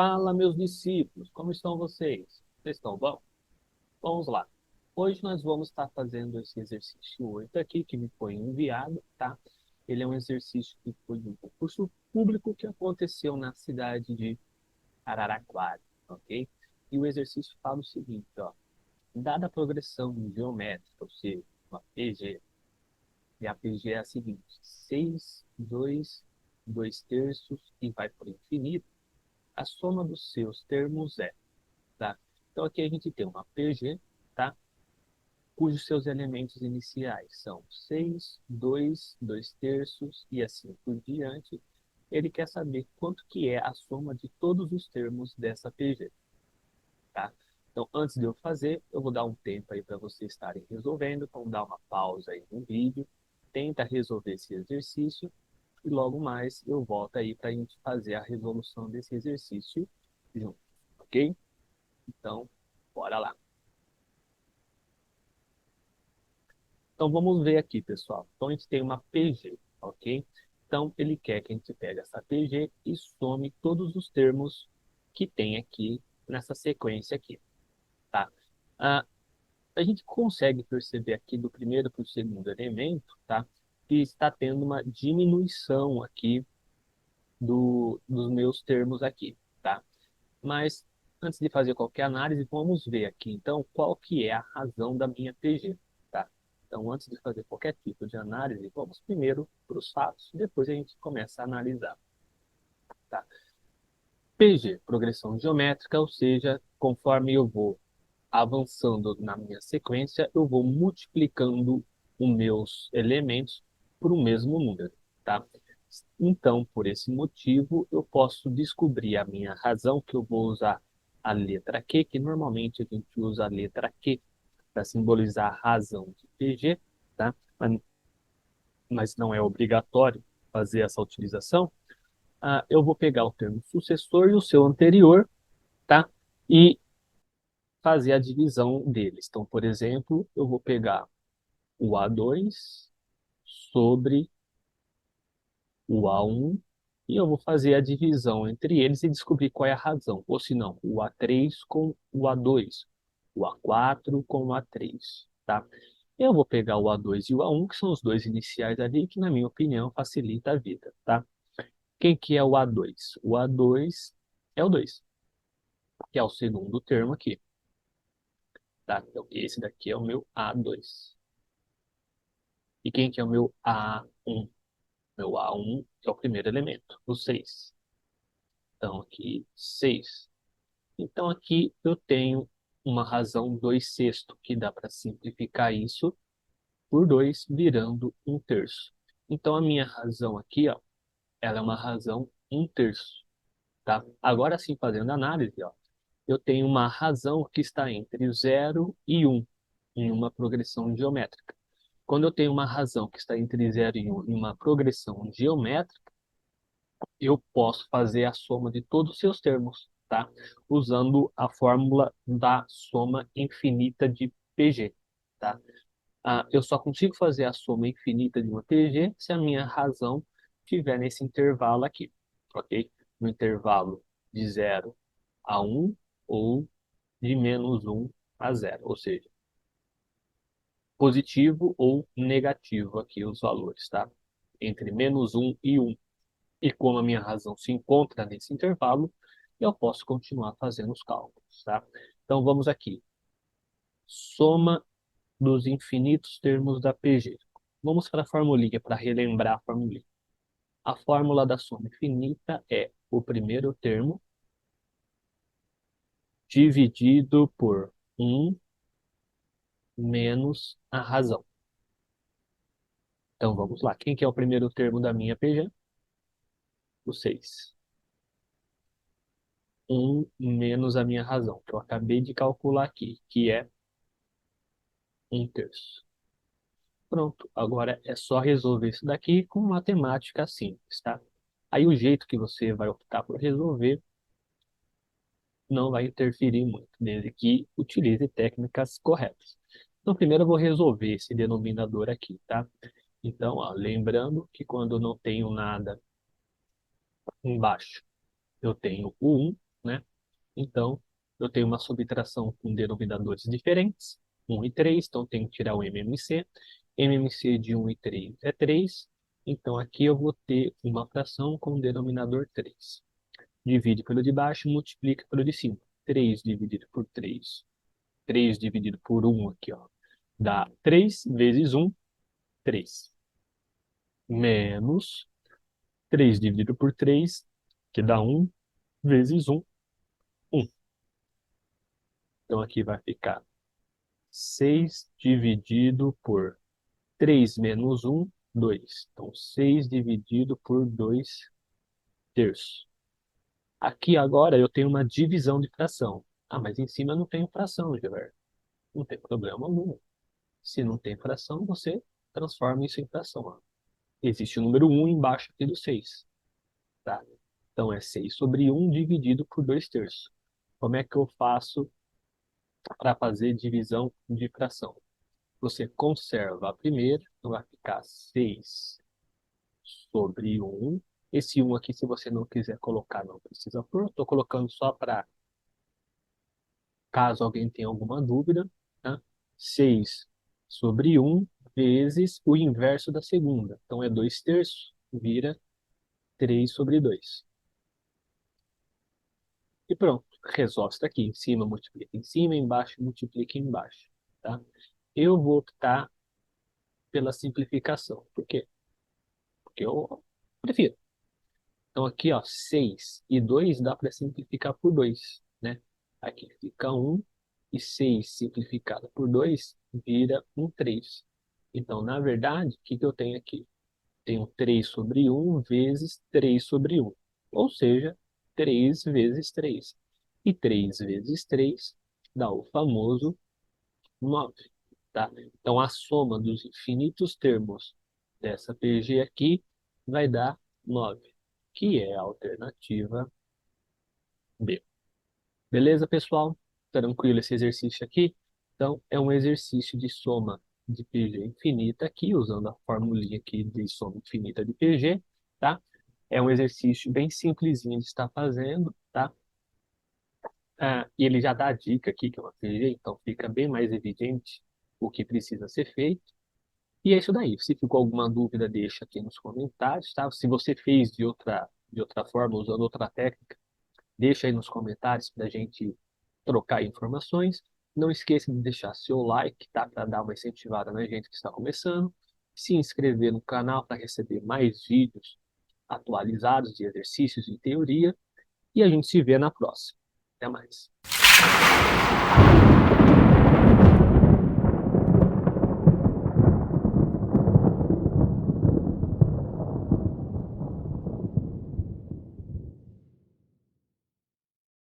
Fala, meus discípulos, como estão vocês? Vocês estão bom? Vamos lá. Hoje nós vamos estar fazendo esse exercício 8 aqui, que me foi enviado, tá? Ele é um exercício que foi de um concurso público que aconteceu na cidade de Araraquara, ok? E o exercício fala o seguinte, ó. Dada a progressão geométrica, ou seja, uma PG, e a PG é a seguinte, 6, 2, 2 terços e vai por infinito, a soma dos seus termos é, tá? Então aqui a gente tem uma PG, tá? Cujos seus elementos iniciais são 6, 2, 2 terços e assim por diante. Ele quer saber quanto que é a soma de todos os termos dessa PG, tá? Então, antes de eu fazer, eu vou dar um tempo aí para vocês estarem resolvendo. Então, dá uma pausa aí no vídeo, tenta resolver esse exercício e logo mais eu volto aí para a gente fazer a resolução desse exercício junto, ok? Então, bora lá. Então, vamos ver aqui, pessoal. Então, a gente tem uma PG, ok? Então, ele quer que a gente pegue essa PG e some todos os termos que tem aqui nessa sequência aqui, tá? Ah, a gente consegue perceber aqui do primeiro para o segundo elemento, tá? Que está tendo uma diminuição aqui dos meus termos aqui, tá? Mas, antes de fazer qualquer análise, vamos ver aqui, então, qual que é a razão da minha PG, tá? Então, antes de fazer qualquer tipo de análise, vamos primeiro para os fatos, depois a gente começa a analisar, tá? PG, progressão geométrica, ou seja, conforme eu vou avançando na minha sequência, eu vou multiplicando os meus elementos por um mesmo número, tá? Então, por esse motivo, eu posso descobrir a minha razão, que eu vou usar a letra Q, que normalmente a gente usa a letra Q para simbolizar a razão de PG, tá? Mas não é obrigatório fazer essa utilização. Eu vou pegar o termo sucessor e o seu anterior, tá? E fazer a divisão deles. Então, por exemplo, eu vou pegar o A2 sobre o A1 e eu vou fazer a divisão entre eles e descobrir qual é a razão. Ou se não, o A3 com o A2, o A4 com o A3, tá? Eu vou pegar o A2 e o A1, que são os dois iniciais ali, que na minha opinião facilita a vida, tá? Quem que é o A2? O A2 é o 2, que é o segundo termo aqui, tá? Então, esse daqui é o meu A2. E quem que é o meu A1? Meu A1 é o primeiro elemento, o 6. Então, aqui, 6. Então, aqui eu tenho uma razão 2 sexto, que dá para simplificar isso por 2, virando um terço. Então, a minha razão aqui, ó, ela é uma razão 1 terço, tá? Agora sim, fazendo análise, ó, eu tenho uma razão que está entre 0 e 1, em uma progressão geométrica. Quando eu tenho uma razão que está entre 0 e 1 em uma progressão geométrica, eu posso fazer a soma de todos os seus termos, tá? Usando a fórmula da soma infinita de PG, tá? Eu só consigo fazer a soma infinita de uma PG se a minha razão estiver nesse intervalo aqui, ok? No intervalo de 0 a 1 ou de -1 a 0, ou seja, positivo ou negativo aqui os valores, tá? Entre -1 e 1. E como a minha razão se encontra nesse intervalo, eu posso continuar fazendo os cálculos, tá? Então vamos aqui. Soma dos infinitos termos da PG. Vamos para a formulinha, para relembrar a formulinha. A fórmula da soma infinita é o primeiro termo dividido por 1 menos a razão. Então vamos lá. Quem que é o primeiro termo da minha PG? O 6. 1 menos a minha razão, que eu acabei de calcular aqui, que é 1 terço. Pronto, agora é só resolver isso daqui com matemática simples, tá? Aí o jeito que você vai optar por resolver não vai interferir muito, desde que utilize técnicas corretas. Então, primeiro eu vou resolver esse denominador aqui, tá? Então, ó, lembrando que quando eu não tenho nada embaixo, eu tenho o 1, né? Então, eu tenho uma subtração com denominadores diferentes, 1 e 3, então tenho que tirar o MMC. MMC de 1 e 3 é 3, então aqui eu vou ter uma fração com denominador 3. Divide pelo de baixo, multiplica pelo de cima. 3 dividido por 3. 3 dividido por 1 aqui, ó. Dá 3 vezes 1, 3. Menos 3 dividido por 3, que dá 1 vezes 1, 1. Então aqui vai ficar 6 dividido por 3 menos 1, 2. Então 6 dividido por 2 terços. Aqui agora eu tenho uma divisão de fração. Ah, mas em cima eu não tenho fração, Gilberto. Não tem problema algum. Se não tem fração, você transforma isso em fração. Ó. Existe o número 1 embaixo aqui do 6. Tá? Então é 6 sobre 1 dividido por 2 terços. Como é que eu faço para fazer divisão de fração? Você conserva a primeira, então vai ficar 6 sobre 1. Esse 1 aqui, se você não quiser colocar, não precisa pôr. Estou colocando só para caso alguém tenha alguma dúvida. Tá? 6 sobre 1 vezes o inverso da segunda. Então é 2 terços, vira 3 sobre 2. E pronto, resolve isso daqui. Em cima multiplica em cima, embaixo multiplica embaixo. Tá? Eu vou optar pela simplificação. Por quê? Porque eu prefiro. Então aqui, ó, 6 e 2 dá para simplificar por 2, né? Aqui fica 1 e 6 simplificado por 2 vira um 3. Então, na verdade, o que que eu tenho aqui? Tenho 3 sobre 1 vezes 3 sobre 1. Ou seja, 3 vezes 3. E 3 vezes 3 dá o famoso 9. Tá? Então, a soma dos infinitos termos dessa PG aqui vai dar 9, que é a alternativa B. Beleza, pessoal? Tranquilo esse exercício aqui? Então, é um exercício de soma de PG infinita aqui, usando a formulinha aqui de soma infinita de PG, tá? É um exercício bem simplesinho de estar fazendo, tá? E ele já dá a dica aqui, que é uma PG, então fica bem mais evidente o que precisa ser feito. E é isso daí. Se ficou alguma dúvida, deixa aqui nos comentários, tá? Se você fez de outra forma, usando outra técnica, deixa aí nos comentários para a gente trocar informações. Não esqueça de deixar seu like, tá? Para dar uma incentivada na gente que está começando. Se inscrever no canal para receber mais vídeos atualizados de exercícios e teoria. E a gente se vê na próxima. Até mais.